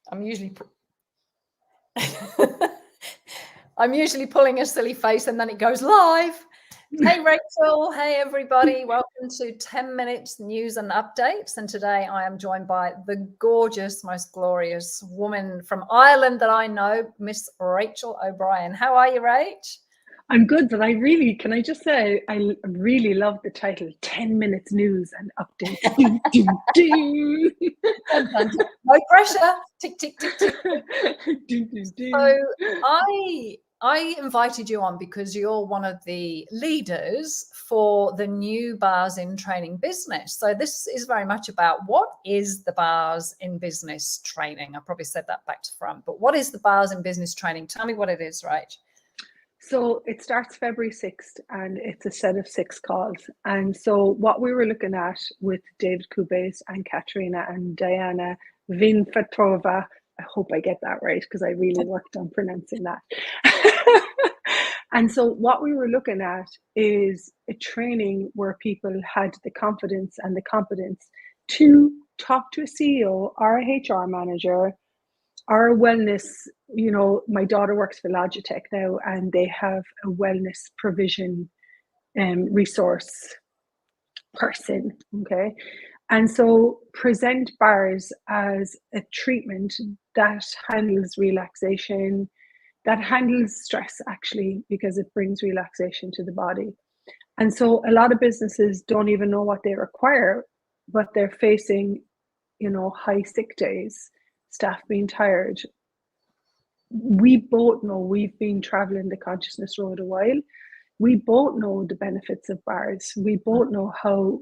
I'm usually I'm usually pulling a silly face and then it goes live. Hey Rachel, hey everybody, welcome to 10 Minutes News and Updates. And today I am joined by the gorgeous, most glorious woman from Ireland that I know, Miss Rachael O'Brien. How are you, Rach? I'm good, but can I just say, I really love the title, 10 Minutes News and Updates. No pressure. Tick, tick, tick, tick. So I invited you on because you're one of the leaders for the new Bars in Training business. So this is very much about what is the Bars in Business Training. I probably said that back to front, but what is the Bars in Business Training? Tell me what it is, Rach. So it starts February 6th and it's a set of 6 calls. And so what we were looking at with David Kubes and Katerina and Diana Vinfatrova, I hope I get that right because I really worked on pronouncing that. And so what we were looking at is a training where people had the confidence and the competence to talk to a CEO or a HR manager or a wellness. You know, my daughter works for Logitech now and they have a wellness provision resource person, okay? And so present bars as a treatment that handles relaxation, that handles stress actually, because it brings relaxation to the body. And so a lot of businesses don't even know what they require, but they're facing, you know, high sick days, staff being tired. We both know, we've been traveling the consciousness road a while. We both know the benefits of bars. We both know how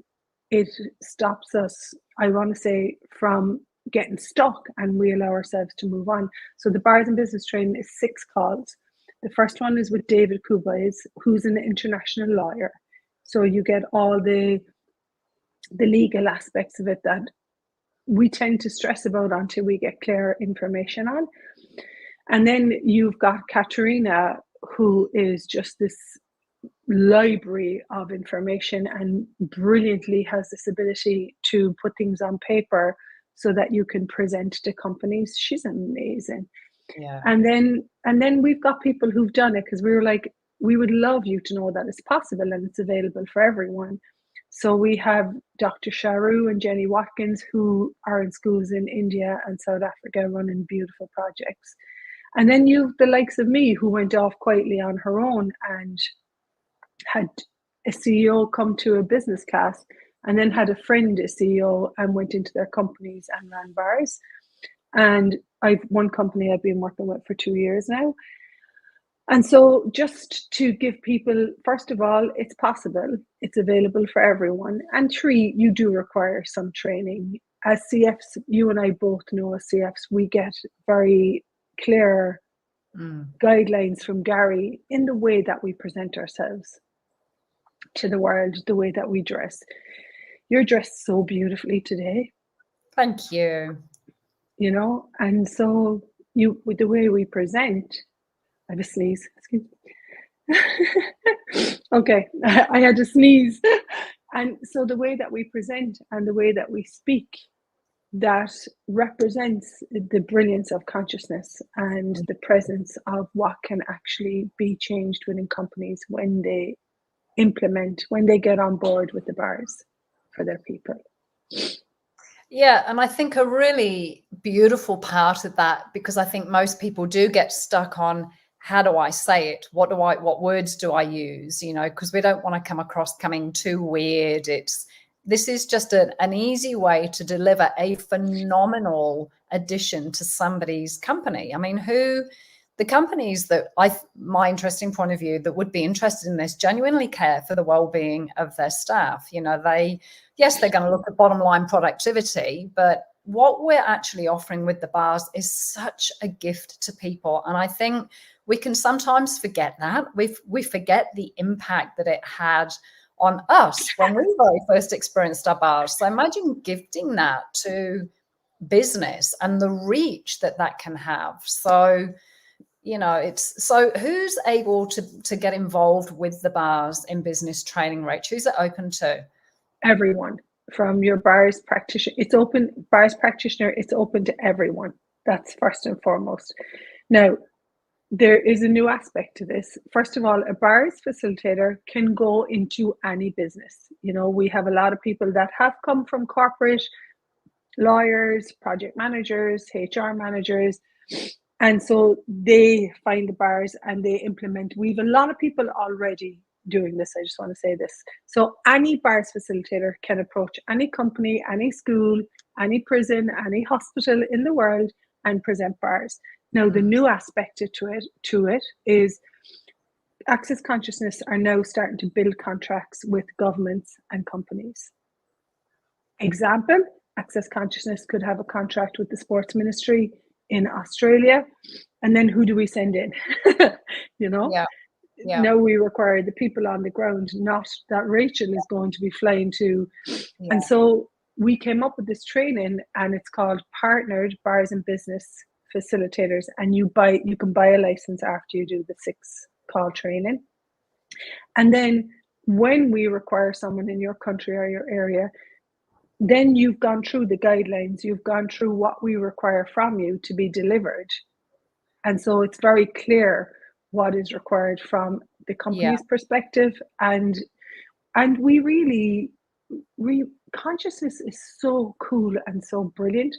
it stops us, I want to say, from getting stuck, and we allow ourselves to move on. So the Bars in Business Training is 6 calls. The first one is with David Kubes, who's an international lawyer. So you get all the legal aspects of it that we tend to stress about until we get clear information on. And then you've got Katerina, who is just this library of information and brilliantly has this ability to put things on paper so that you can present to companies. She's amazing. Yeah. And then we've got people who've done it because we were like, we would love you to know that it's possible and it's available for everyone. So we have Dr. Sharu and Jenny Watkins, who are in schools in India and South Africa running beautiful projects. And then you've the likes of me, who went off quietly on her own and had a CEO come to a business class, and then had a friend, a CEO, and went into their companies and ran bars. And I've one company I've been working with for 2 years now. And so just to give people, first of all, it's possible, it's available for everyone. And 3, you do require some training. As CFs, you and I both know as CFs, we get very clear guidelines from Gary in the way that we present ourselves to the world, the way that we dress. You're dressed so beautifully today. Thank you. You know, and so with the way we present, I have a sneeze, excuse me. Okay, I had to sneeze. And so the way that we present and the way that we speak, that represents the brilliance of consciousness and the presence of what can actually be changed within companies when they implement, when they get on board with the bars for their people. Yeah, and I think a really beautiful part of that, because I think most people do get stuck on, how do I say it? What words do I use? You know, because we don't want to come across coming too weird. This is just an easy way to deliver a phenomenal addition to somebody's company. I mean, the companies that my interesting point of view that would be interested in this genuinely care for the well-being of their staff. You know, they're going to look at bottom line productivity, but what we're actually offering with the bars is such a gift to people. And I think we can sometimes forget that. We forget the impact that it had on us when we very first experienced our bars. So imagine gifting that to business and the reach that can have. So, you know, so who's able to get involved with the Bars in Business Training, Rach? Who's it open to? Everyone, from your bars practitioner. It's open, bars practitioner, it's open to everyone. That's first and foremost. Now, there is a new aspect to this. First of all, a bars facilitator can go into any business. You know, we have a lot of people that have come from corporate, lawyers, project managers, HR managers, and so they find the bars and they implement. We've a lot of people already doing this. I just want to say this. So any bars facilitator can approach any company, any school, any prison, any hospital in the world and present bars. Now, the new aspect to it is Access Consciousness are now starting to build contracts with governments and companies. Example, Access Consciousness could have a contract with the sports ministry in Australia, and then who do we send in? You know, Yeah. Now we require the people on the ground, not that Rachael is going to be flying to. Yeah. And so we came up with this training, and it's called Partnered Bars and Business Facilitators, and you can buy a license after you do the 6 call training. And then when we require someone in your country or your area, then you've gone through the guidelines, you've gone through what we require from you to be delivered. And so it's very clear what is required from the company's perspective. And we really, consciousness is so cool and so brilliant.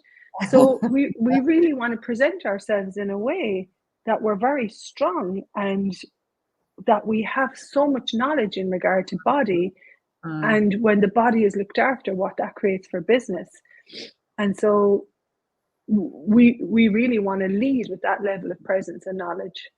So we really want to present ourselves in a way that we're very strong and that we have so much knowledge in regard to body. And when the body is looked after, what that creates for business. And so we really want to lead with that level of presence and knowledge.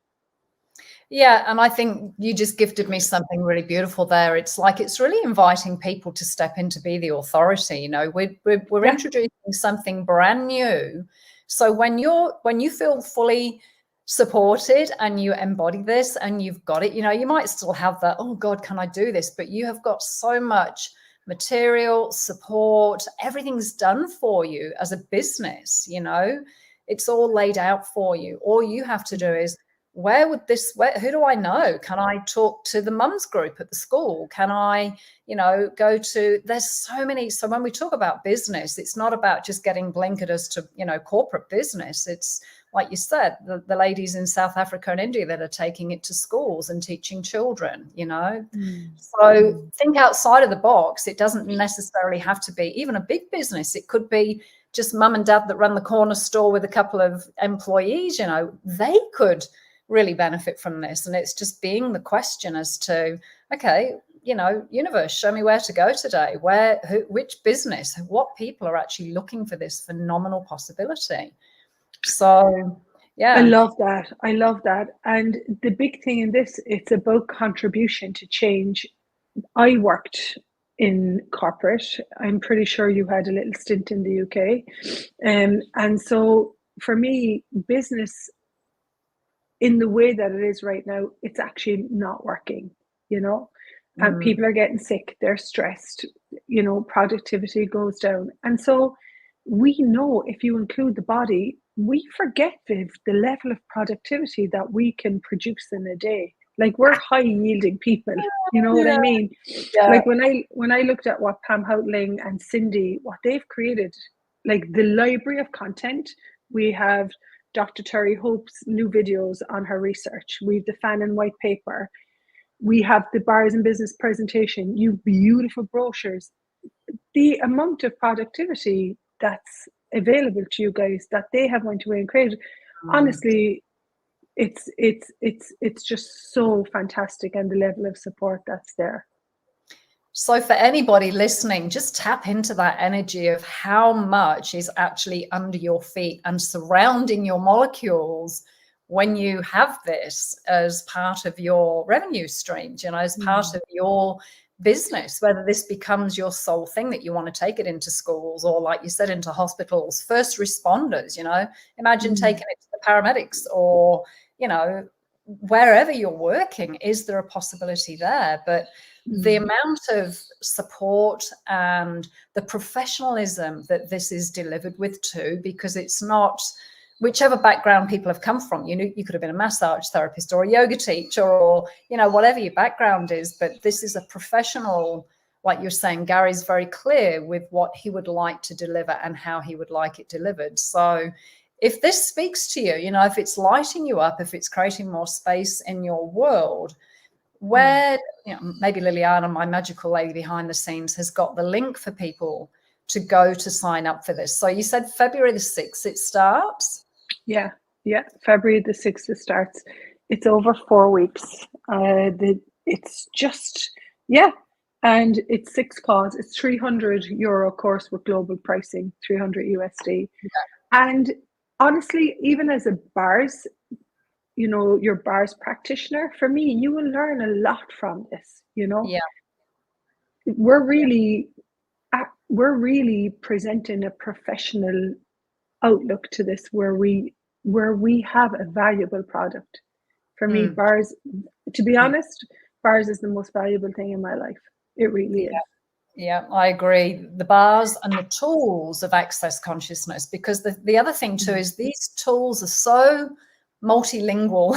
Yeah, and I think you just gifted me something really beautiful there. It's like it's really inviting people to step in to be the authority. You know, we're introducing something brand new. So when you feel fully supported and you embody this and you've got it, you know, you might still have that, oh God, can I do this? But you have got so much material, support, everything's done for you as a business, you know, it's all laid out for you. All you have to do is, who do I know? Can I talk to the mums group at the school? Can I, you know, there's so many. So when we talk about business, it's not about just getting blinkered as to, you know, corporate business. It's like you said, the ladies in South Africa and India that are taking it to schools and teaching children, you know. So think outside of the box. It doesn't necessarily have to be even a big business. It could be just mum and dad that run the corner store with a couple of employees, you know, they could really benefit from this. And it's just being the question as to, okay, you know, universe, show me where to go today, which business, what people are actually looking for this phenomenal possibility. So yeah, I love that. And the big thing in this, it's about contribution to change. I worked in corporate. I'm pretty sure you had a little stint in the UK. And so for me, business in the way that it is right now, it's actually not working, you know, and people are getting sick, they're stressed, you know, productivity goes down. And so we know if you include the body, we forget, Viv, the level of productivity that we can produce in a day. Like we're high yielding people, you know what I mean? Yeah. Like when I looked at what Pam Houtling and Cindy, what they've created, like the library of content, we have Dr. Terry Hope's new videos on her research. We have the fan and white paper. We have the bars and business presentation. You have beautiful brochures. The amount of productivity that's available to you guys that they have went away and created, honestly, it's just so fantastic, and the level of support that's there. So for anybody listening, just tap into that energy of how much is actually under your feet and surrounding your molecules when you have this as part of your revenue streams, you know, as part of your business, whether this becomes your sole thing that you want to take it into schools or, like you said, into hospitals, first responders, you know, imagine taking it to the paramedics or, you know, wherever you're working. Is there a possibility there? But the amount of support and the professionalism that this is delivered with too, because it's not whichever background people have come from. You know, you could have been a massage therapist or a yoga teacher or, you know, whatever your background is, but this is a professional, like you're saying. Gary's very clear with what he would like to deliver and how he would like it delivered. So if this speaks to you, you know, if it's lighting you up, if it's creating more space in your world, where, you know, maybe Liliana, my magical lady behind the scenes, has got the link for people to go to sign up for this. So you said February the 6th it starts? Yeah, February the 6th it starts. It's over 4 weeks. It's just, yeah, and it's 6 calls. It's €300 course with global pricing, 300 USD. Yeah. And honestly, even as a bars, you know, your bars practitioner, for me, you will learn a lot from this, you know. Yeah. We're really presenting a professional outlook to this, where we have a valuable product. For me, bars, to be honest, bars is the most valuable thing in my life. It really is. Yeah, I agree. The bars and the tools of access consciousness, because the other thing too is these tools are so multilingual.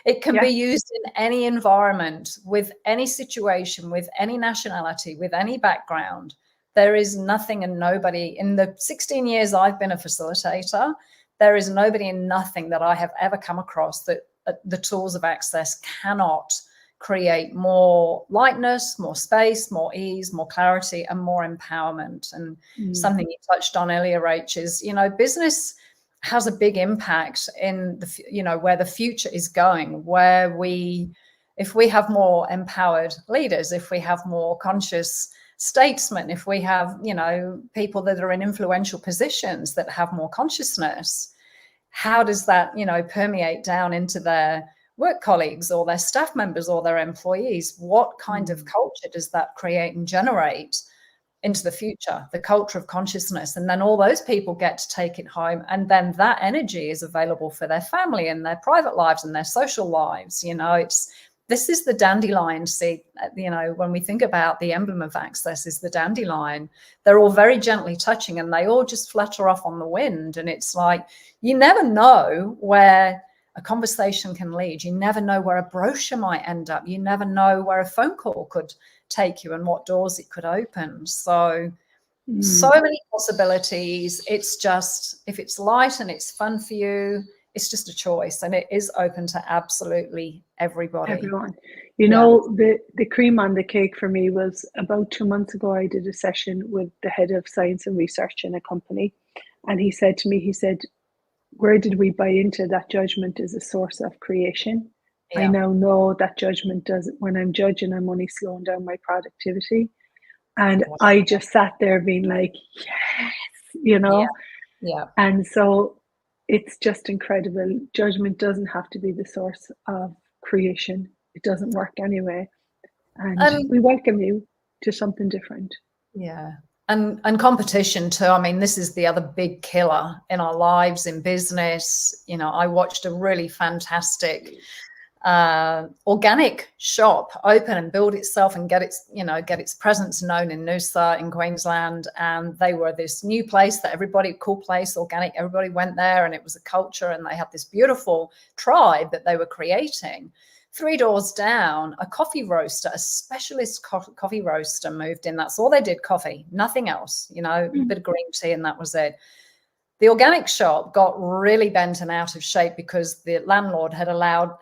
It can be used in any environment, with any situation, with any nationality, with any background. There is nothing and nobody in the 16 years I've been a facilitator, there is nobody and nothing that I have ever come across that the tools of access cannot create more lightness, more space, more ease, more clarity, and more empowerment. And something you touched on earlier, Rach, is, you know, business has a big impact in the, you know, where the future is going, where if we have more empowered leaders, if we have more conscious statesmen, if we have, you know, people that are in influential positions that have more consciousness, how does that, you know, permeate down into their work colleagues or their staff members or their employees? What kind of culture does that create and generate into the future, the culture of consciousness? And then all those people get to take it home, and then that energy is available for their family and their private lives and their social lives. You know, this is the dandelion seed. You know, when we think about the emblem of access is the dandelion, they're all very gently touching and they all just flutter off on the wind. And it's like, you never know where a conversation can lead. You never know where a brochure might end up. You never know where a phone call could take you and what doors it could open. So many possibilities. It's just, if it's light and it's fun for you, it's just a choice, and it is open to absolutely everybody. Everyone. You know, the cream on the cake for me was about 2 months ago. I did a session with the head of science and research in a company, and he said to me, where did we buy into that judgment is a source of creation? Yeah. I now know that judgment doesn't, when I'm judging, I'm only slowing down my productivity. And I just sat there being like, yes, you know? Yeah. And so it's just incredible. Judgment doesn't have to be the source of creation. It doesn't work anyway. And we welcome you to something different. Yeah. And competition too. I mean, this is the other big killer in our lives, in business. You know, I watched a really fantastic organic shop open and build itself and get its presence known in Noosa in Queensland. And they were this new place that cool place, organic, everybody went there, and it was a culture, and they had this beautiful tribe that they were creating. 3 doors down, a coffee roaster, a specialist coffee roaster moved in. That's all they did, coffee, nothing else, you know, a bit of green tea, and that was it. The organic shop got really bent and out of shape because the landlord had allowed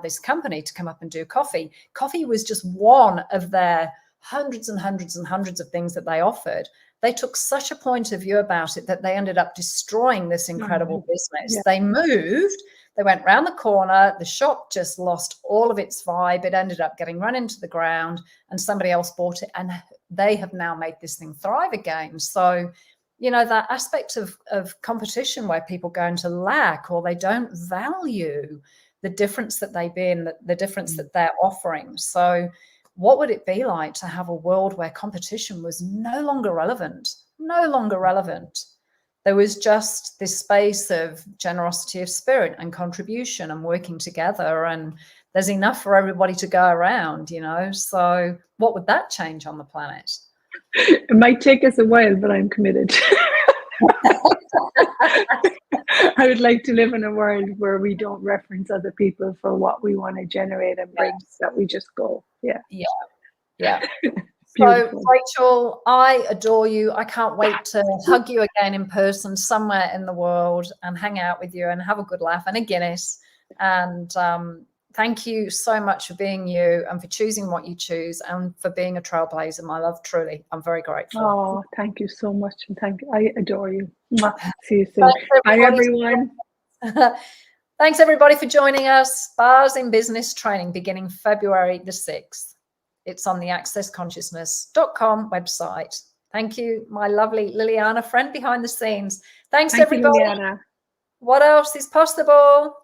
this company to come up and do coffee. Coffee was just one of their hundreds and hundreds and hundreds of things that they offered. They took such a point of view about it that they ended up destroying this incredible business. Yeah. They moved. They went round the corner. The shop just lost all of its vibe. It ended up getting run into the ground, and somebody else bought it, and they have now made this thing thrive again. So, you know, that aspect of competition where people go into lack, or they don't value the difference that they bring, the difference that they're offering. So what would it be like to have a world where competition was no longer relevant? There was just this space of generosity of spirit and contribution and working together, and there's enough for everybody to go around, you know. So what would that change on the planet? It might take us a while, but I'm committed. I would like to live in a world where we don't reference other people for what we want to generate and bring, that we just go. Yeah. Beautiful. So, Rachel, I adore you. I can't wait to hug you again in person somewhere in the world and hang out with you and have a good laugh and a Guinness. And thank you so much for being you and for choosing what you choose and for being a trailblazer, my love. Truly, I'm very grateful. Oh, thank you so much. And thank you. I adore you. Mwah. See you soon. Bye, everyone. Thanks, everybody, for joining us. Bars in Business Training beginning February the 6th. It's on the accessconsciousness.com website. Thank you, my lovely Liliana, friend behind the scenes. Thanks, everybody. Thank you, Liliana. What else is possible?